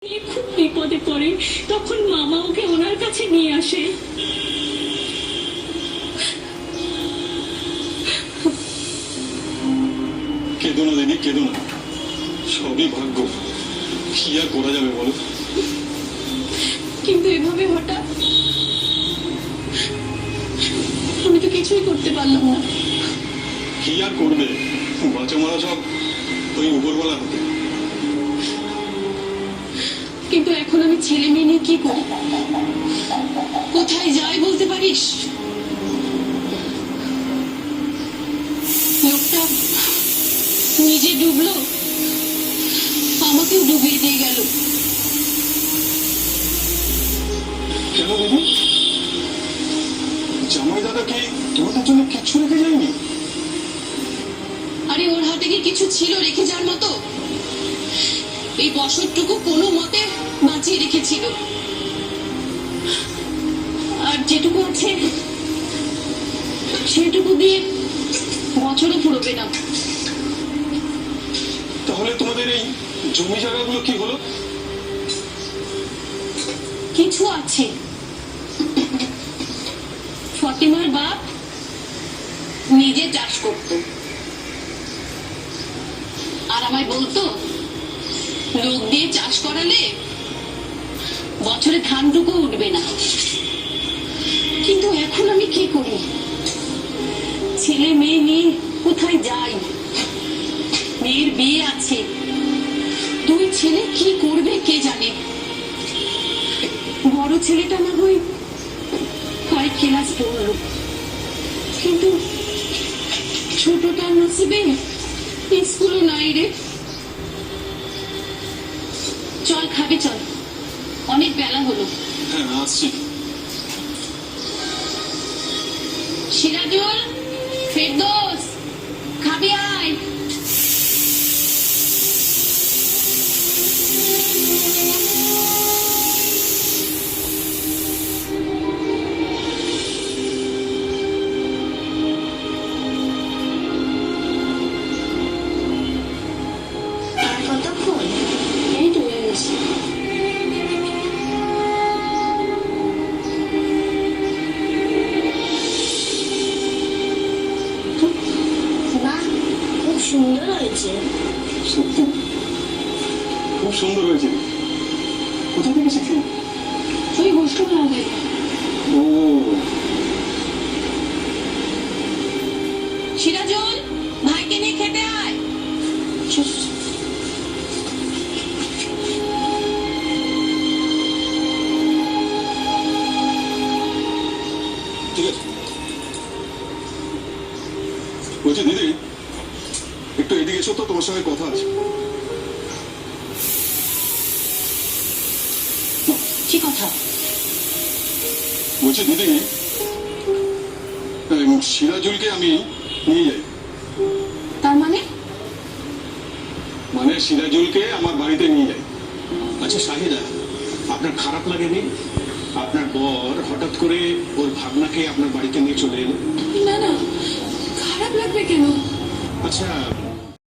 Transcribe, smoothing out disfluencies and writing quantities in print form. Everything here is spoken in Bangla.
খুব বিপদে পড়ে, তখন মামা ওকে ওনার কাছে নিয়ে আসে। কেঁদো না দিদি, কেঁদো না, সবই ভাগ্য। কি আর করা যাবে বলো। কিন্তু এভাবে হঠাৎ আমি তো কিছুই করতে পারলাম না। কি আর করবে, বাঁচা মারা সব ওই উপরওয়ালা হাতে। কিন্তু এখন আমি ছেলে মেয়ে নিয়ে কি করি, কোথায় যাই বলতে পারিস? লোকটা নিজে ডুবলো, আমাকেও ডুবিয়ে দিয়ে গেল। কেন দিদি, জামাই দাদা কি তোমাদের জন্য কিচ্ছু রেখে যায়নি? আরে ওর হাতে কি কিছু ছিল রেখে যাওয়ার মতো? এই বছরটুকু কোনো মতে বাঁচিয়ে রেখেছিল, আর যেটুকু আছে সেটুকু দিয়ে বছরও ফুরবে না। তাহলে তোমাদের এই জমি জায়গাগুলো কি হলো? কিছু আছে। ফতিমার বাপ নিজে চাষ করত, আর আমায় বলতো লোক দিয়ে চাষ করালে বছরে ধানটুকু উঠবে না। কিন্তু এখন আমি কি করি, ছেলে মেয়ে নিয়ে কোথায় যাই? মেয়ের বিয়ে আছে, দুই ছেলে কি করবে কে জানে। বড় ছেলেটা না হয় কয়েক ক্লাস পড়লো, কিন্তু ছোটটার নসিবে স্কুলও নাই রে। চল খাবি, চল, অনেক বেলা হলো। হ্যাঁ আসছি। সিরাজুল, ফেরদৌস, খাবি আয়। আর কতক্ষণ? এই তো হয়ে গেছে। বাহ, খুব সুন্দর হয়েছে। সত্যি খুব সুন্দর হয়েছে। কোথা থেকে শিখলে? ওই গোষ্ঠ লাগে। ও, সিরাজুল, ভাইকে নিয়ে খেতে আয়। ঠিক আছে। বলছি দিদি, একটু এদিকে এসো তো, তোমার সঙ্গে কথা আছে। কি কথা? বলছি দিদি, সিরাজুলকে আমি নিয়ে যাই। তার মানে? মানে সিরাজুলকে আমার বাড়িতে নিয়ে যাই। আচ্ছা শাহিদা, আপনার খারাপ লাগেনি আপনার বর হঠাৎ করে ওর ভাবনাকে আপনার বাড়িতে নিয়ে চলে এলো? না না, খারাপ লাগবে কেন? আচ্ছা